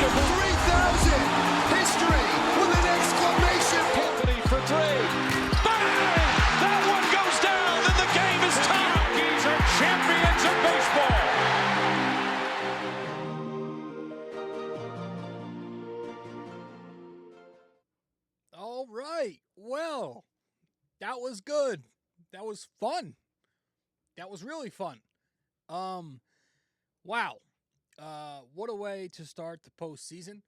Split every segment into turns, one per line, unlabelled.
unbelievable.
3,000! History with an exclamation point!
Anthony for three. Bang! That one goes down, and the game is tied. The Yankees are champions of baseball.
All right. Well, that was good. That was fun. That was really fun. Wow. What a way to start the postseason.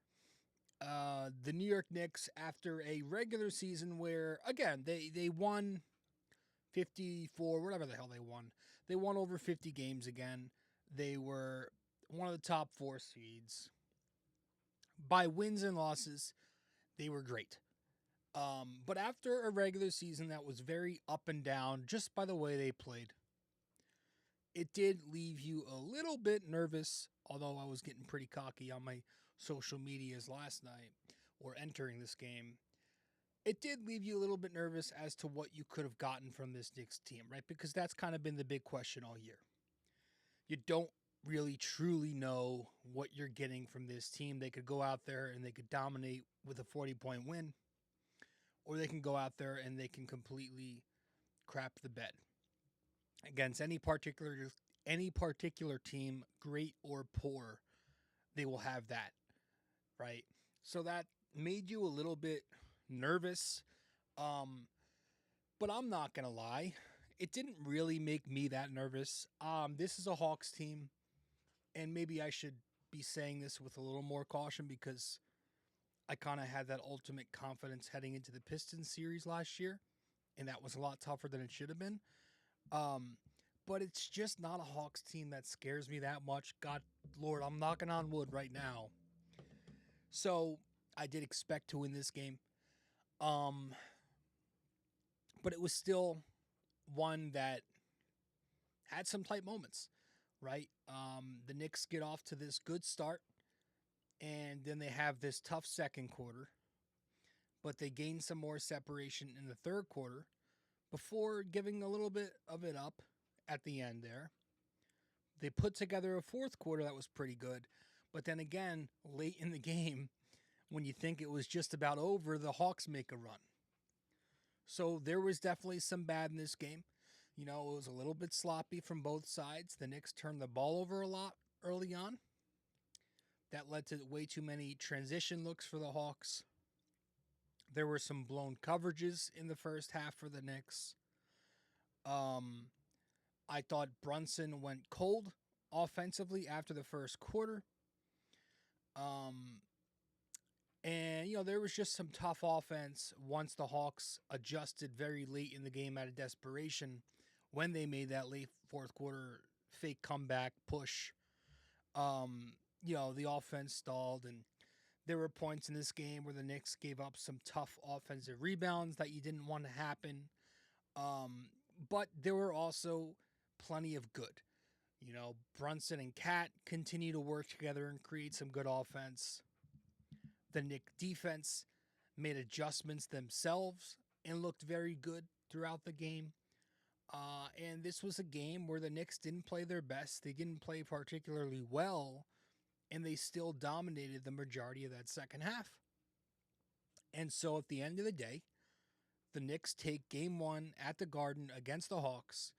The New York Knicks, after a regular season where, again, they won 54, whatever the hell they won. They won over 50 games again. They were one of the top 4 seeds. By wins and losses, they were great. But after a regular season that was very up and down, just by the way they played, it did leave you a little bit nervous, although I was getting pretty cocky on my social medias last night or entering this game. It did leave you a little bit nervous as to what you could have gotten from this Knicks team, right? Because that's kind of been the big question all year. You don't really truly know what you're getting from this team. They could go out there and they could dominate with a 40-point win, or they can go out there and they can completely crap the bed against any particular team, great or poor. They will have that, right? So that made you a little bit nervous. But I'm not gonna lie, it didn't really make me that nervous. This is a Hawks team, and maybe I should be saying this with a little more caution because I kind of had that ultimate confidence heading into the Pistons series last year, and that was a lot tougher than it should have been. But it's just not a Hawks team that scares me that much. God, Lord, I'm knocking on wood right now. So I did expect to win this game. But it was still one that had some tight moments, right? The Knicks get off to this good start, and then they have this tough second quarter, but they gain some more separation in the third quarter before giving a little bit of it up at the end there. They put together a fourth quarter that was pretty good, but then again, late in the game, when you think it was just about over, the Hawks make a run. So there was definitely some bad in this game. You know, it was a little bit sloppy from both sides. The Knicks turned the ball over a lot early on. That led to way too many transition looks for the Hawks. There were some blown coverages in the first half for the Knicks. I thought Brunson went cold offensively after the first quarter. And, you know, there was just some tough offense once the Hawks adjusted very late in the game out of desperation when they made that late fourth quarter fake comeback push. You know, the offense stalled, and there were points in this game where the Knicks gave up some tough offensive rebounds that you didn't want to happen. But there were also plenty of good. You know, Brunson and Cat continue to work together and create some good offense. The Knicks defense made adjustments themselves and looked very good throughout the game. And this was a game where the Knicks didn't play their best. They didn't play particularly well, and they still dominated the majority of that second half. And so at the end of the day, the Knicks take game 1 at the Garden against the Hawks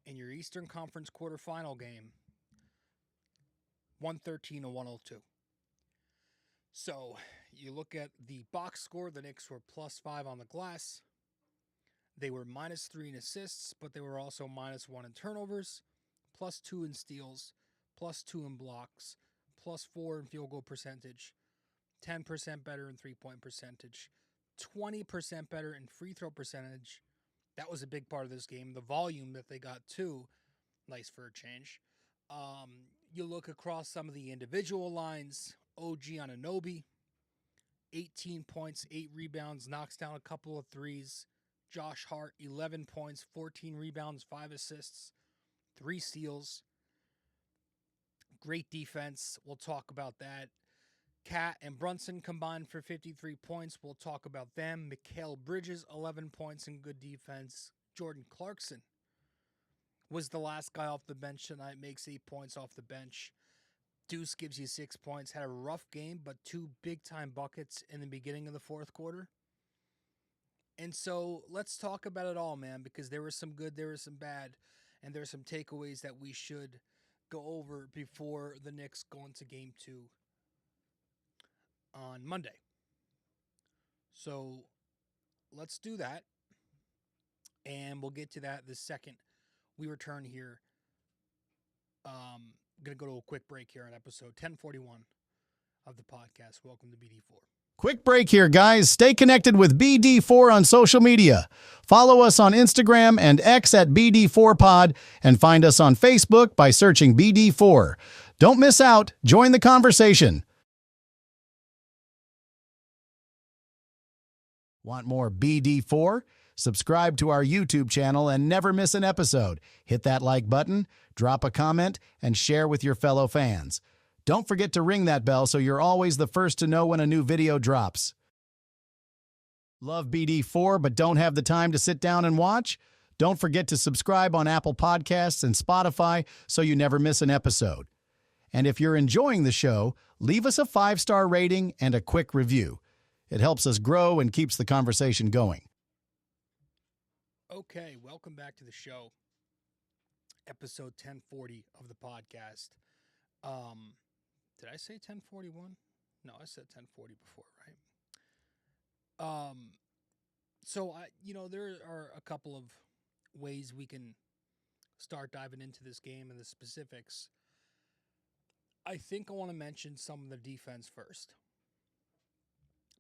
in your Eastern Conference quarterfinal game, 113-102. So you look at the box score, the Knicks were +5 on the glass. They were -3 in assists, but they were also -1 in turnovers, +2 in steals, +2 in blocks, +4 in field goal percentage, 10% better in three-point percentage, 20% better in free throw percentage. That was a big part of this game. The volume that they got too, nice for a change. You look across some of the individual lines. OG Anunoby, 18 points, 8 rebounds, knocks down a couple of threes. Josh Hart, 11 points, 14 rebounds, 5 assists, 3 steals. Great defense. We'll talk about that. Cat and Brunson combined for 53 points. We'll talk about them. Mikal Bridges, 11 points and good defense. Jordan Clarkson was the last guy off the bench tonight, makes 8 points off the bench. Deuce gives you 6 points. Had a rough game, but 2 big-time buckets in the beginning of the fourth quarter. And so let's talk about it all, man, because there was some good, there was some bad, and there are some takeaways that we should go over before the Knicks go into Game 2 on Monday. So let's do that, and we'll get to that the second we return here. I'm going to go to a quick break here on episode 1041 of the podcast. Welcome to BD4.
Quick break here, guys. Stay connected with BD4 on social media. Follow us on Instagram and X at BD4Pod, and find us on Facebook by searching BD4. Don't miss out. Join the conversation. Want more BD4? Subscribe to our YouTube channel and never miss an episode. Hit that like button, drop a comment, and share with your fellow fans. Don't forget to ring that bell so you're always the first to know when a new video drops. Love BD4 but don't have the time to sit down and watch? Don't forget to subscribe on Apple Podcasts and Spotify so you never miss an episode. And if you're enjoying the show, leave us a 5-star rating and a quick review. It helps us grow and keeps the conversation going.
Okay, welcome back to the show. Episode 1040 of the podcast. Did I say 1041? No, I said 1040 before, right? So there are a couple of ways we can start diving into this game and the specifics. I think I want to mention some of the defense first,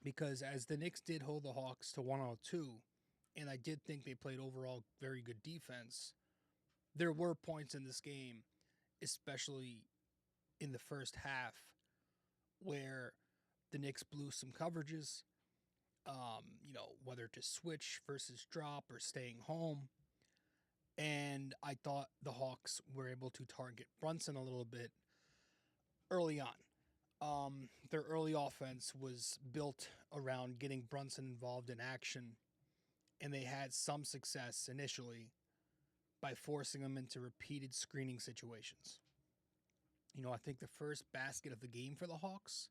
because as the Knicks did hold the Hawks to 102, and I did think they played overall very good defense, there were points in this game, especially in the first half, where the Knicks blew some coverages, whether to switch versus drop or staying home. And I thought the Hawks were able to target Brunson a little bit early on. Their early offense was built around getting Brunson involved in action, and they had some success initially by forcing him into repeated screening situations. I think the first basket of the game for the Hawks,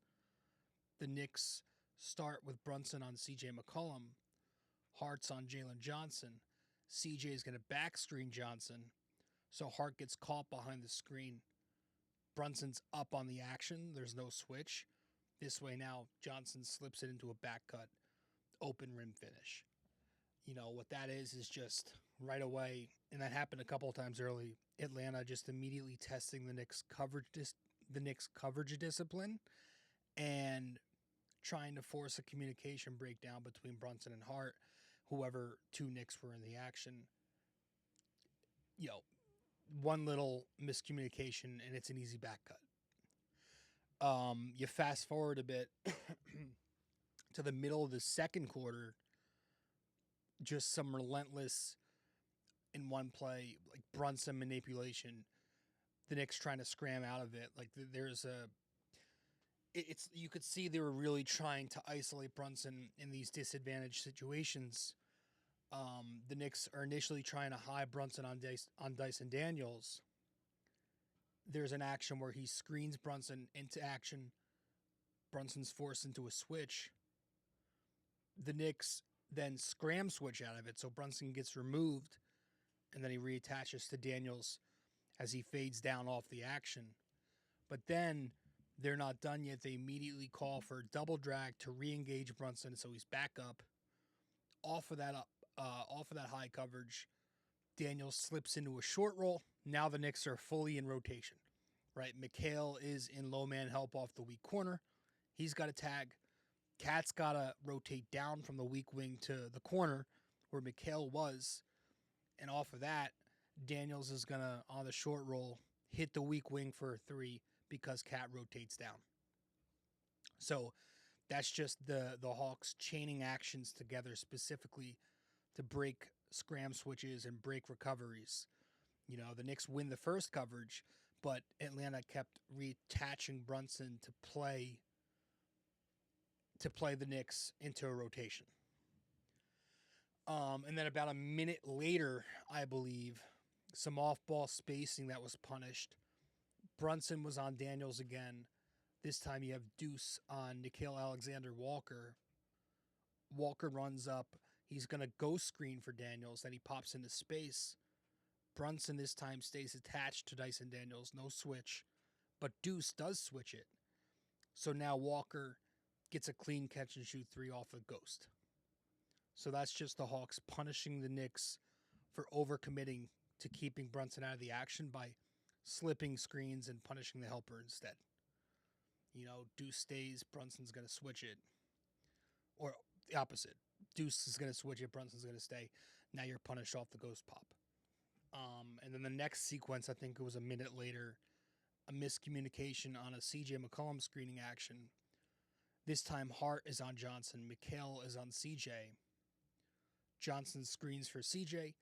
the Knicks start with Brunson on C.J. McCollum, Hart's on Jalen Johnson. C.J. is going to back screen Johnson, so Hart gets caught behind the screen. Brunson's up on the action. There's no switch. This way now, Johnson slips it into a back cut, open rim finish. What that is just right away, and that happened a couple of times early, Atlanta just immediately testing the Knicks coverage discipline and trying to force a communication breakdown between Brunson and Hart, whoever two Knicks were in the action. One little miscommunication and it's an easy back cut. You fast forward a bit to the middle of the second quarter, just some relentless in one play, like Brunson manipulation, the Knicks trying to scram out of it. Like you could see they were really trying to isolate Brunson in these disadvantaged situations. The Knicks are initially trying to hide Brunson on Dyson Daniels. There's an action where he screens Brunson into action. Brunson's forced into a switch. The Knicks then scram switch out of it, so Brunson gets removed, and then he reattaches to Daniels as he fades down off the action. But then they're not done yet. They immediately call for a double drag to re-engage Brunson, so he's back up. Off of that high coverage, Daniels slips into a short roll. Now the Knicks are fully in rotation, right? McHale is in low man help off the weak corner. He's got a tag. Cat's got to rotate down from the weak wing to the corner where McHale was. And off of that, Daniels is going to, on the short roll, hit the weak wing for a three because Cat rotates down. So that's just the Hawks chaining actions together specifically to break scram switches and break recoveries. The Knicks win the first coverage, but Atlanta kept reattaching Brunson to play the Knicks into a rotation. And then about a minute later, I believe, some off-ball spacing that was punished. Brunson was on Daniels again. This time you have Deuce on Nickeil Alexander-Walker. Walker runs up. He's going to go screen for Daniels. Then he pops into space. Brunson this time stays attached to Dyson Daniels. No switch. But Deuce does switch it. So now Walker gets a clean catch and shoot 3 off of Ghost. So that's just the Hawks punishing the Knicks for overcommitting to keeping Brunson out of the action by slipping screens and punishing the helper instead. Deuce stays, Brunson's going to switch it. Or the opposite. Deuce is going to switch it, Brunson's going to stay. Now you're punished off the Ghost pop. And then the next sequence, I think it was a minute later, a miscommunication on a CJ McCollum screening action. This time Hart is on Johnson, Nickeil is on CJ. Johnson screens for CJ.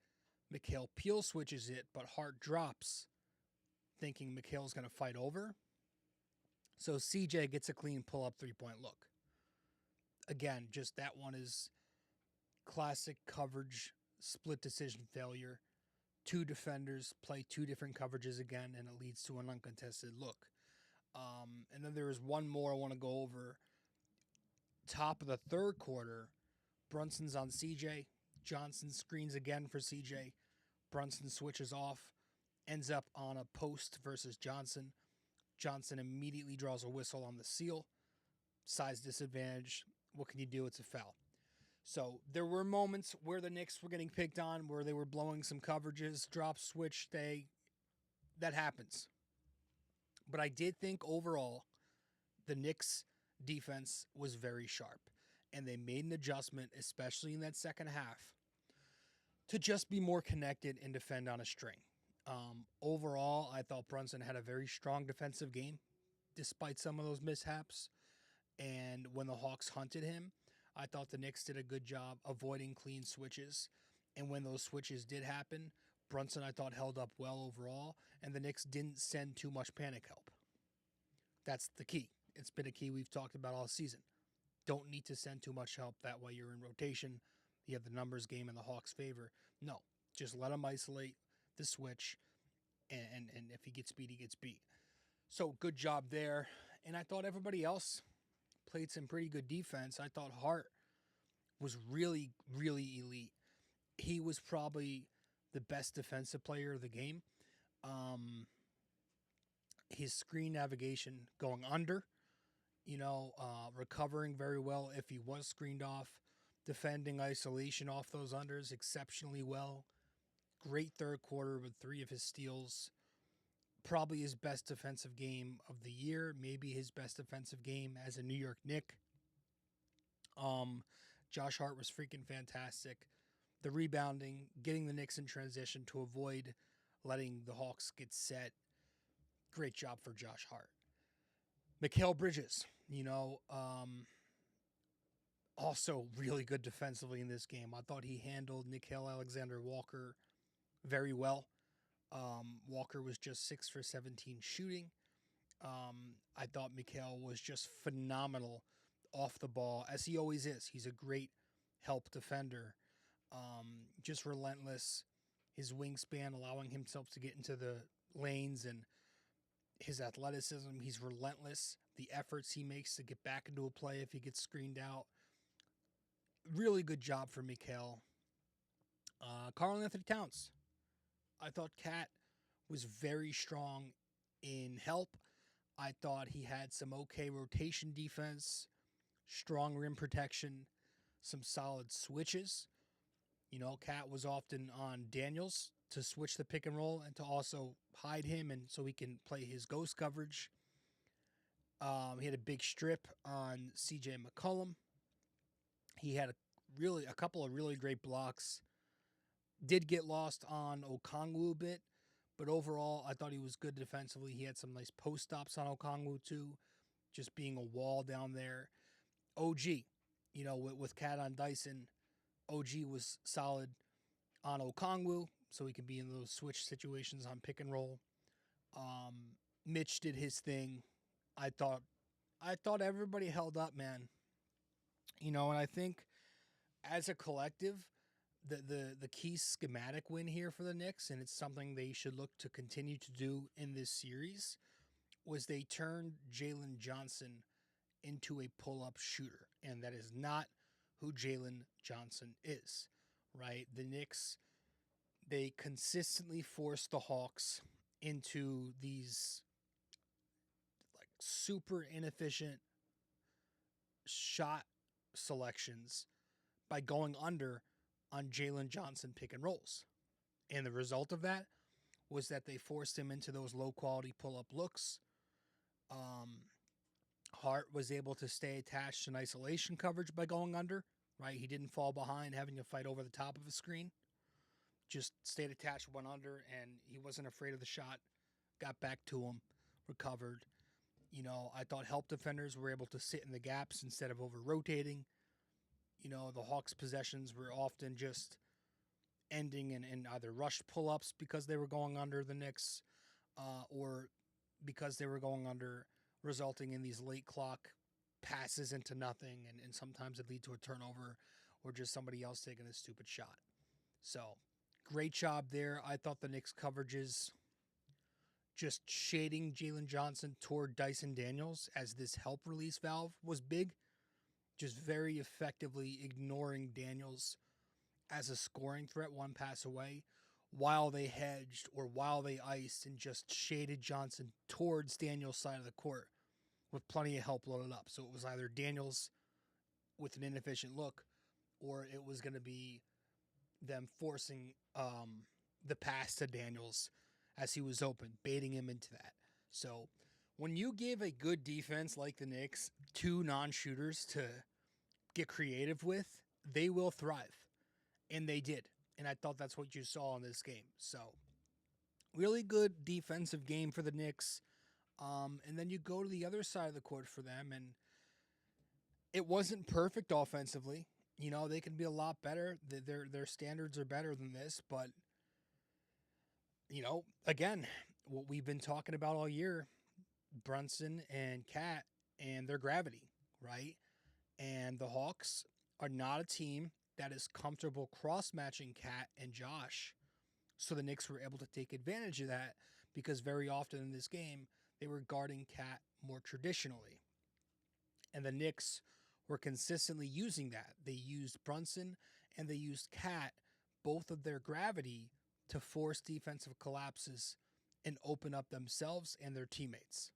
Nickeil peel switches it, but Hart drops, thinking Mikhail's going to fight over. So CJ gets a clean pull-up 3-point look. Again, just that one is classic coverage, split decision failure. 2 defenders play 2 different coverages again, and it leads to an uncontested look. And then there is one more I want to go over. Top of the third quarter, Brunson's on CJ. Johnson screens again for CJ. Brunson switches off, ends up on a post versus Johnson. Johnson immediately draws a whistle on the seal. Size disadvantage. What can you do? It's a foul. So there were moments where the Knicks were getting picked on, where they were blowing some coverages, drop, switch, that happens. But I did think overall the Knicks defense was very sharp, and they made an adjustment, especially in that second half, to just be more connected and defend on a string. Overall, I thought Brunson had a very strong defensive game, despite some of those mishaps. And when the Hawks hunted him, I thought the Knicks did a good job avoiding clean switches. And when those switches did happen, Brunson, I thought, held up well overall, and the Knicks didn't send too much panic help. That's the key. It's been a key we've talked about all season. Don't need to send too much help. That way you're in rotation. You have the numbers game in the Hawks' favor. No, just let him isolate the switch, and if he gets beat, he gets beat. So good job there. And I thought everybody else played some pretty good defense. I thought Hart was really, really elite. He was probably the best defensive player of the game. His screen navigation going under, recovering very well if he was screened off, defending isolation off those unders exceptionally well. Great third quarter with 3 of his steals. Probably his best defensive game of the year, maybe his best defensive game as a New York Knick. Josh Hart was freaking fantastic. The rebounding, getting the Knicks in transition to avoid letting the Hawks get set. Great job for Josh Hart. Mikal Bridges, also really good defensively in this game. I thought he handled Nickeil Alexander-Walker very well. Walker was just 6 for 17 shooting. I thought Mikal was just phenomenal off the ball, as he always is. He's a great help defender. Just relentless. His wingspan allowing himself to get into the lanes, and his athleticism. He's relentless. The efforts he makes to get back into a play if he gets screened out. Really good job for Mikal. Karl-Anthony Towns. I thought Cat was very strong in help. I thought he had some okay rotation defense, strong rim protection, some solid switches. Cat was often on Daniels to switch the pick and roll and to also hide him, and so he can play his ghost coverage. He had a big strip on CJ McCollum. He had a couple of really great blocks. Did get lost on Okongwu a bit, but overall, I thought he was good defensively. He had some nice post stops on Okongwu too, just being a wall down there. OG, with Cat on Dyson, OG was solid on Okongwu, so he can be in those switch situations on pick and roll. Mitch did his thing. I thought everybody held up, man. And I think as a collective, the key schematic win here for the Knicks, and it's something they should look to continue to do in this series, was they turned Jalen Johnson into a pull-up shooter, and that is not who Jalen Johnson is, right? The Knicks, they consistently force the Hawks into these like super inefficient shot selections by going under on Jalen Johnson pick and rolls. And the result of that was that they forced him into those low quality pull up looks. Hart was able to stay attached in isolation coverage by going under, right? He didn't fall behind having to fight over the top of a screen. Just stayed attached, went under, and he wasn't afraid of the shot. Got back to him, recovered. You know, I thought help defenders were able to sit in the gaps instead of over rotating. You know, the Hawks' possessions were often just ending in either rushed pull-ups because they were going under the Knicks or because they were going under, resulting in these late clock passes into nothing, and sometimes it lead to a turnover or just somebody else taking a stupid shot. So, great job there. I thought the Knicks' coverages just shading Jalen Johnson toward Dyson Daniels as this help release valve was big. Just very effectively ignoring Daniels as a scoring threat one pass away while they hedged or while they iced and just shaded Johnson towards Daniels' side of the court with plenty of help loaded up. So it was either Daniels with an inefficient look or it was going to be them forcing the pass to Daniels as he was open, baiting him into that. So when you give a good defense like the Knicks two non-shooters to get creative with, they will thrive. And they did. And I thought that's what you saw in this game. So really good defensive game for the Knicks. And then you go to the other side of the court for them, and it wasn't perfect offensively. You know, they can be a lot better. Their standards are better than this, but you know, again, what we've been talking about all year, Brunson and Cat and their gravity, right? And the Hawks are not a team that is comfortable cross-matching Cat and Josh. So the Knicks were able to take advantage of that because very often in this game, they were guarding Cat more traditionally. And the Knicks were consistently using that. They used Brunson and they used Cat, both of their gravity, to force defensive collapses and open up themselves and their teammates.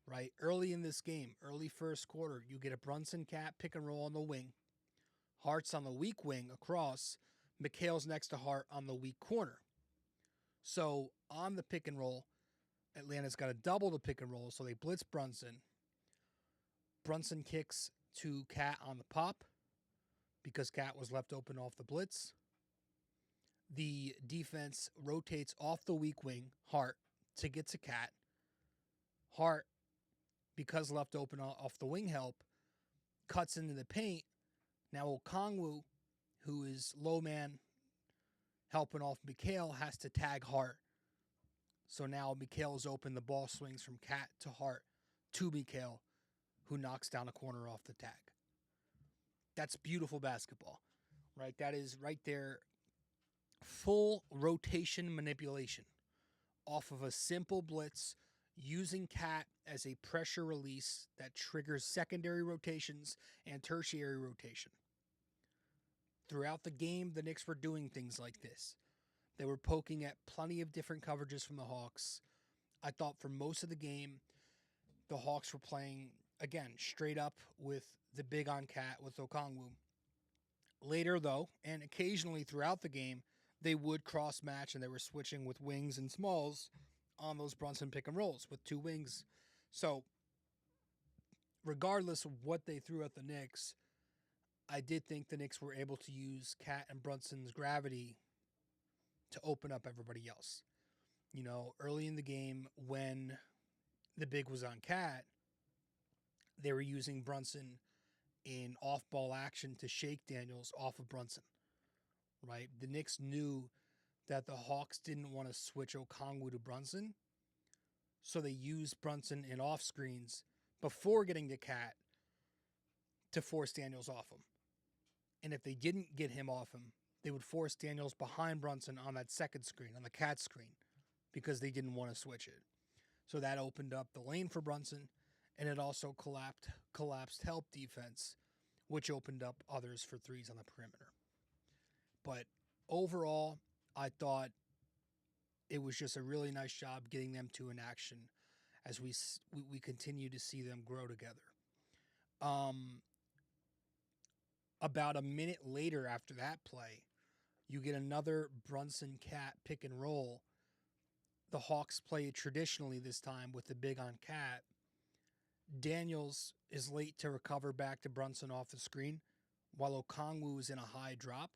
Right? Early in this game, early first quarter, you get a Brunson Cat pick and roll on the wing. Hart's on the weak wing across. McHale's next to Hart on the weak corner. So on the pick and roll, Atlanta's got to double the pick and roll, so they blitz Brunson. Brunson kicks to Cat on the pop because Cat was left open off the blitz. The defense rotates off the weak wing, Hart, to get to Cat. Hart, because left open off the wing help, cuts into the paint. Now Okongwu, who is low man helping off McHale, has to tag Hart. So now McHale is open. The ball swings from Cat to Hart to McHale, who knocks down a corner off the tag. That's beautiful basketball, right? That is right there. Full rotation manipulation off of a simple blitz using Cat as a pressure release that triggers secondary rotations and tertiary rotation. Throughout the game, the Knicks were doing things like this. They were poking at plenty of different coverages from the Hawks. I thought for most of the game, the Hawks were playing, again, straight up with the big on Cat with Okongwu. Later, though, and occasionally throughout the game, they would cross-match and they were switching with wings and smalls on those Brunson pick and rolls with two wings. So, regardless of what they threw at the Knicks, I did think the Knicks were able to use Cat and Brunson's gravity to open up everybody else. You know, early in the game when the big was on Cat, they were using Brunson in off-ball action to shake Daniels off of Brunson. Right? The Knicks knew that the Hawks didn't want to switch Okongwu to Brunson, so they used Brunson in off screens before getting to Cat to force Daniels off him. And if they didn't get him off him, they would force Daniels behind Brunson on that second screen, on the Cat screen, because they didn't want to switch it. So that opened up the lane for Brunson, and it also collapsed help defense, which opened up others for threes on the perimeter. But overall, I thought it was just a really nice job getting them to an action as we continue to see them grow together. About a minute later after that play, you get another Brunson Cat pick and roll. The Hawks play it traditionally this time with the big on Cat. Daniels is late to recover back to Brunson off the screen, while Okongwu is in a high drop.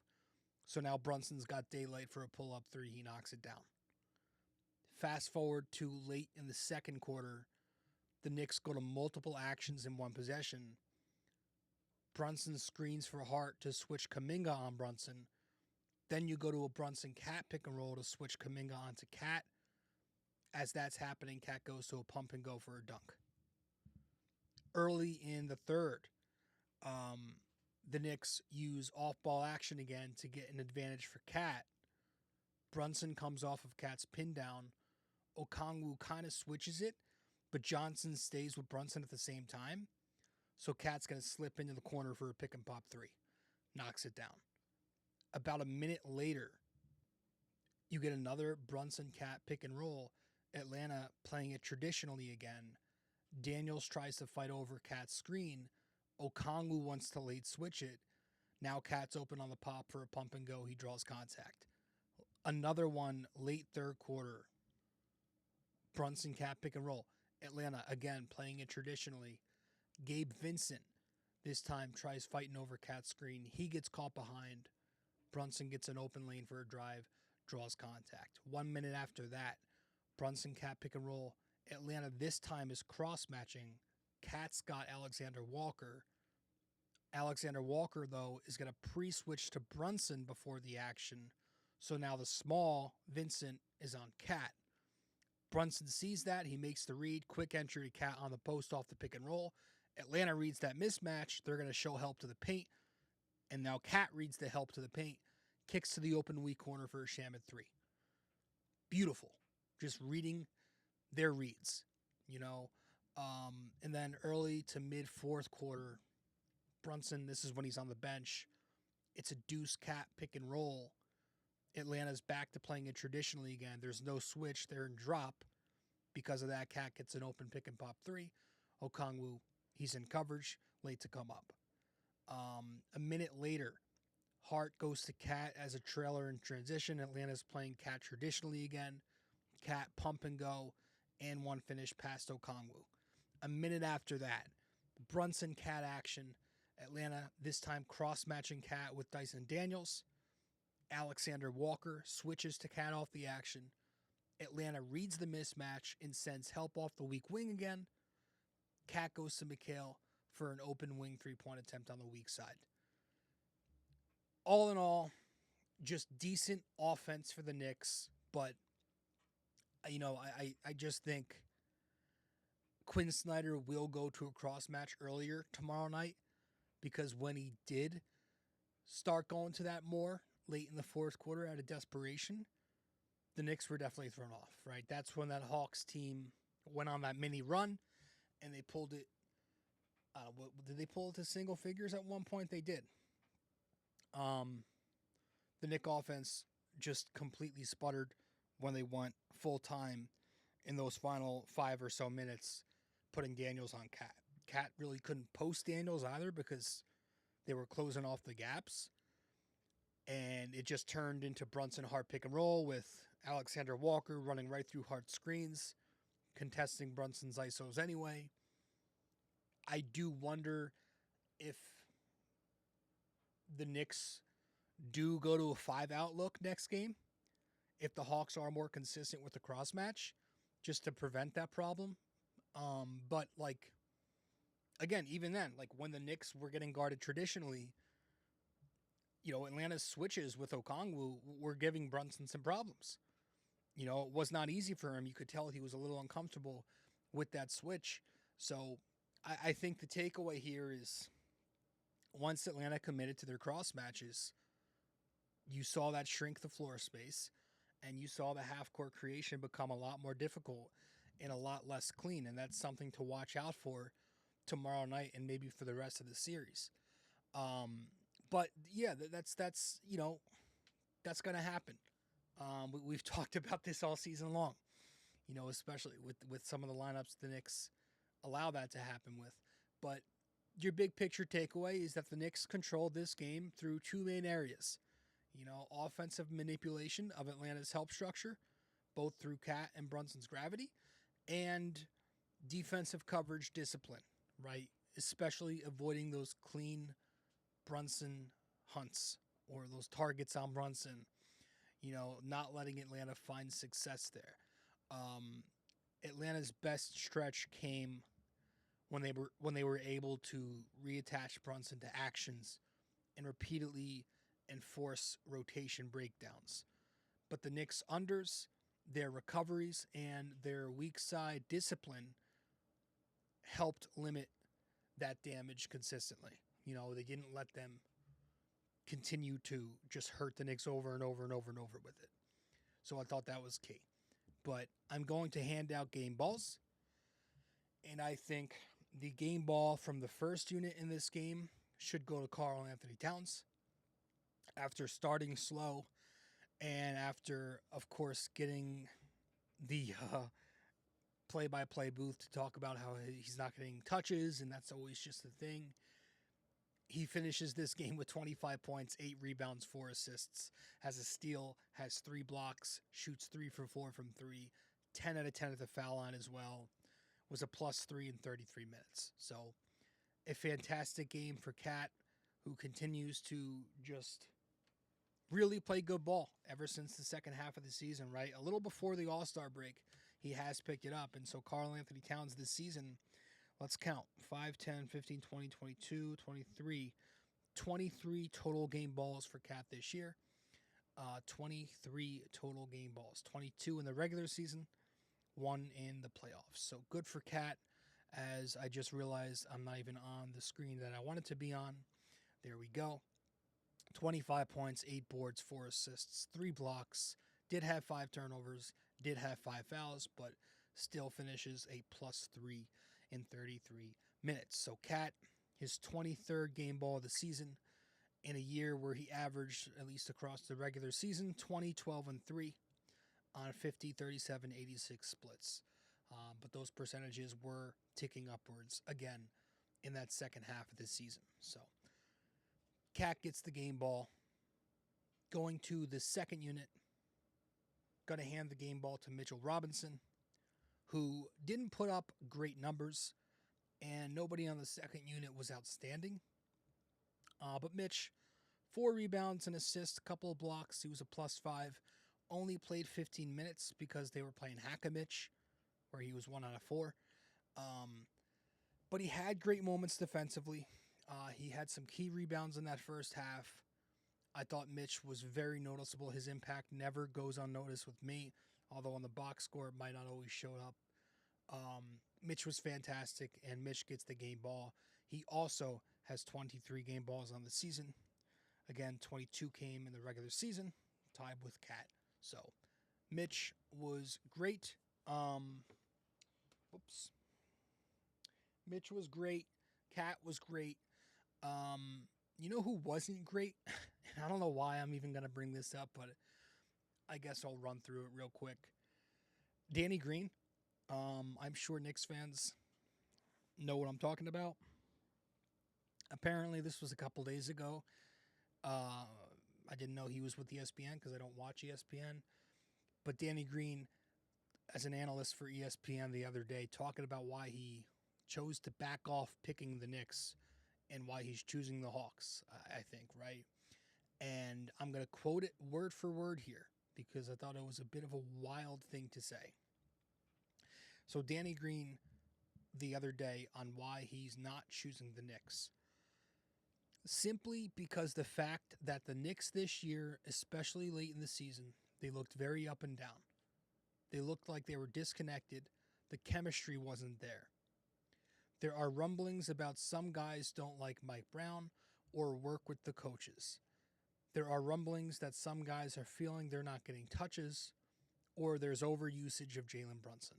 So now Brunson's got daylight for a pull-up three. He knocks it down. Fast forward to late in the second quarter, the Knicks go to multiple actions in one possession. Brunson screens for Hart to switch Kuminga on Brunson. Then you go to a Brunson Cat pick and roll to switch Kuminga onto Cat. As that's happening, Cat goes to a pump and go for a dunk. Early in the third, the Knicks use off-ball action again to get an advantage for Cat. Brunson comes off of Cat's pin down. Okongwu kind of switches it, but Johnson stays with Brunson at the same time. So Cat's going to slip into the corner for a pick and pop three. Knocks it down. About a minute later, you get another Brunson Cat pick and roll. Atlanta playing it traditionally again. Daniels tries to fight over Cat's screen. Okongwu wants to late switch it. Now Cat's open on the pop for a pump and go. He draws contact. Another one late third quarter. Brunson Cat pick and roll. Atlanta again playing it traditionally. Gabe Vincent this time tries fighting over Cat's screen. He gets caught behind. Brunson gets an open lane for a drive, draws contact. 1 minute after that, Brunson Cat pick and roll. Atlanta this time is cross-matching. Cat's got Alexander Walker. Alexander Walker, though, is going to pre-switch to Brunson before the action. So now the small Vincent is on Cat. Brunson sees that. He makes the read. Quick entry to Cat on the post off the pick and roll. Atlanta reads that mismatch. They're going to show help to the paint. And now Cat reads the help to the paint. Kicks to the open weak corner for a Shamet three. Beautiful. Just reading their reads, you know. And then early to mid fourth quarter, Brunson, this is when he's on the bench. It's a deuce Cat pick and roll. Atlanta's back to playing it traditionally again. There's no switch. They're in drop. Because of that, Cat gets an open pick and pop three. Okongwu, he's in coverage, late to come up. A minute later, Hart goes to Cat as a trailer in transition. Atlanta's playing Cat traditionally again. Cat pump and go, and one finish past Okongwu. A minute after that, Brunson Cat action. Atlanta this time cross-matching Cat with Dyson Daniels. Alexander Walker switches to Cat off the action. Atlanta reads the mismatch and sends help off the weak wing again. Cat goes to McHale for an open wing three-point attempt on the weak side. All in all, just decent offense for the Knicks, but you know, I just think Quinn Snyder will go to a cross match earlier tomorrow night, because when he did start going to that more late in the fourth quarter out of desperation, the Knicks were definitely thrown off, right? That's when that Hawks team went on that mini run and they pulled it. Did they pull it to single figures at one point? They did. The Knick offense just completely sputtered when they went full time in those final 5 or so minutes, putting Daniels on Cat. Cat really couldn't post Daniels either because they were closing off the gaps. And it just turned into Brunson Hart pick and roll with Alexander Walker running right through Hart's screens, contesting Brunson's ISOs anyway. I do wonder if the Knicks do go to a 5-out look next game, if the Hawks are more consistent with the cross match, just to prevent that problem. But like, again, even then, like when the Knicks were getting guarded traditionally, you know, Atlanta's switches with Okongwu were giving Brunson some problems. You know, it was not easy for him. You could tell he was a little uncomfortable with that switch. So I think the takeaway here is once Atlanta committed to their cross matches, you saw that shrink the floor space and you saw the half-court creation become a lot more difficult. and a lot less clean, and that's something to watch out for tomorrow night and maybe for the rest of the series. But yeah, that's that's going to happen. We've talked about this all season long, especially with some of the lineups the Knicks allow that to happen with. But your big picture takeaway is that the Knicks controlled this game through two main areas. Offensive manipulation of Atlanta's help structure, both through Cat and Brunson's gravity, and defensive coverage discipline, right? Especially avoiding those clean Brunson hunts or those targets on Brunson, not letting Atlanta find success there. Atlanta's best stretch came when they were able to reattach Brunson to actions and repeatedly enforce rotation breakdowns. But the Knicks' unders, their recoveries, and their weak side discipline helped limit that damage consistently. They didn't let them continue to just hurt the Knicks over and over and over and over with it. So I thought that was key. But I'm going to hand out game balls. And I think the game ball from the first unit in this game should go to Karl Anthony Towns. After starting slow and after, of course, getting the play-by-play booth to talk about how he's not getting touches and that's always just the thing, he finishes this game with 25 points, 8 rebounds, 4 assists, has a steal, has 3 blocks, shoots 3 for 4 from 3, 10 out of 10 at the foul line as well, was a +3 in 33 minutes. So a fantastic game for Cat, who continues to just really play good ball ever since the second half of the season, right? A little before the All-Star break, he has picked it up. And so Karl Anthony Towns this season, let's count, 5, 10, 15, 20, 22, 23, 23 total game balls for Cat this year. 23 total game balls, 22 in the regular season, 1 in the playoffs. So good for Cat, as I just realized I'm not even on the screen that I wanted to be on. There we go. 25 points, 8 boards, 4 assists, 3 blocks, did have 5 turnovers, did have 5 fouls, but still finishes a +3 in 33 minutes. So Cat, his 23rd game ball of the season in a year where he averaged, at least across the regular season, 20, 12, and 3 on 50, 37, 86 splits. But those percentages were ticking upwards again in that second half of the season. So Cat gets the game ball. Going to the second unit, going to hand the game ball to Mitchell Robinson, who didn't put up great numbers, and nobody on the second unit was outstanding. But Mitch, 4 rebounds and assists, a couple of blocks. He was a +5. Only played 15 minutes because they were playing Hack-a-Mitch, where he was 1 out of 4. But he had great moments defensively. He had some key rebounds in that first half. I thought Mitch was very noticeable. His impact never goes unnoticed with me, although on the box score it might not always show up. Mitch was fantastic, and Mitch gets the game ball. He also has 23 game balls on the season. Again, 22 came in the regular season, tied with Cat. So Mitch was great. Mitch was great. Cat was great. You know who wasn't great? And I don't know why I'm even going to bring this up, but I guess I'll run through it real quick. Danny Green. I'm sure Knicks fans know what I'm talking about. Apparently, this was a couple days ago. I didn't know he was with ESPN because I don't watch ESPN. But Danny Green, as an analyst for ESPN the other day, talking about why he chose to back off picking the Knicks and why he's choosing the Hawks, I think, right? And I'm going to quote it word for word here because I thought it was a bit of a wild thing to say. So Danny Green the other day on why he's not choosing the Knicks. Simply because the fact that the Knicks this year, especially late in the season, they looked very up and down. They looked like they were disconnected. The chemistry wasn't there. There are rumblings about some guys don't like Mike Brown or work with the coaches. There are rumblings that some guys are feeling they're not getting touches or there's overusage of Jalen Brunson.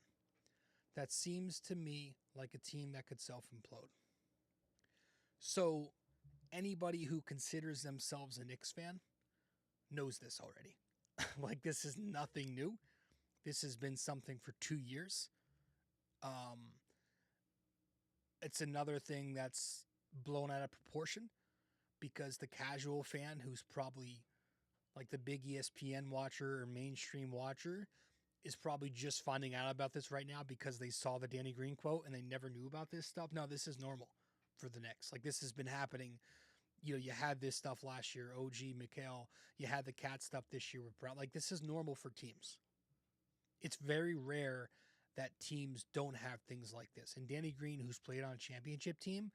that seems to me like a team that could self-implode. So anybody who considers themselves a Knicks fan knows this already. Like, this is nothing new. This has been something for 2 years. It's another thing that's blown out of proportion because the casual fan who's probably like the big ESPN watcher or mainstream watcher is probably just finding out about this right now because they saw the Danny Green quote and they never knew about this stuff. No, this is normal for the Knicks. Like, this has been happening. You know, you had this stuff last year, OG, Mikhail. You had the Cat stuff this year with Brown. Like, this is normal for teams. It's very rare that teams don't have things like this. And Danny Green, who's played on a championship team,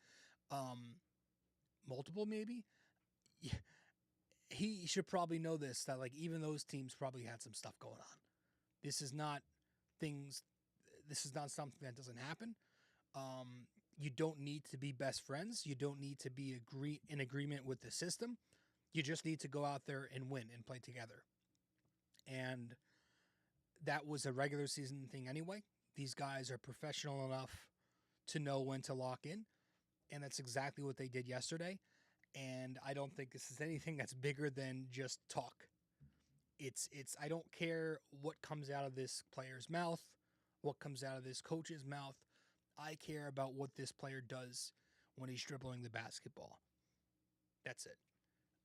multiple maybe, he should probably know this, that like even those teams probably had some stuff going on. This is not something that doesn't happen. You don't need to be best friends. You don't need to be in agreement with the system. You just need to go out there and win and play together. And that was a regular season thing anyway. These guys are professional enough to know when to lock in. And that's exactly what they did yesterday. And I don't think this is anything that's bigger than just talk. I don't care what comes out of this player's mouth, what comes out of this coach's mouth. I care about what this player does when he's dribbling the basketball. That's it.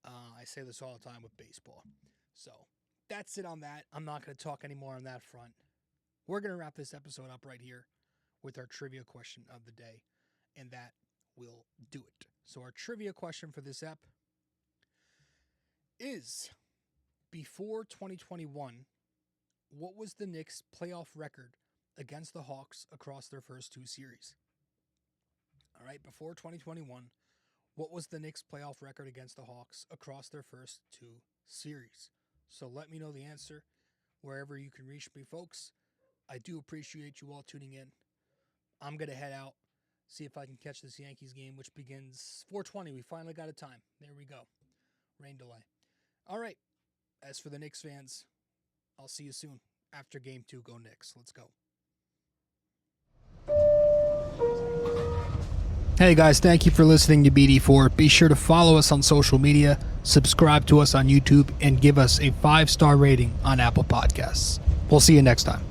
I say this all the time with baseball. So that's it on that. I'm not going to talk anymore on that front. We're going to wrap this episode up right here with our trivia question of the day, and that will do it. So our trivia question for this ep is, before 2021, what was the Knicks' playoff record against the Hawks across their first 2 series? All right, before 2021, what was the Knicks' playoff record against the Hawks across their first 2 series? So let me know the answer wherever you can reach me, folks. I do appreciate you all tuning in. I'm going to head out, see if I can catch this Yankees game, which begins 4:20. We finally got a time. There we go. Rain delay. All right. As for the Knicks fans, I'll see you soon. After Game 2, go Knicks. Let's go. Hey guys, thank you for listening to BD4. Be sure to follow us on social media, subscribe to us on YouTube, and give us a 5-star rating on Apple Podcasts. We'll see you next time.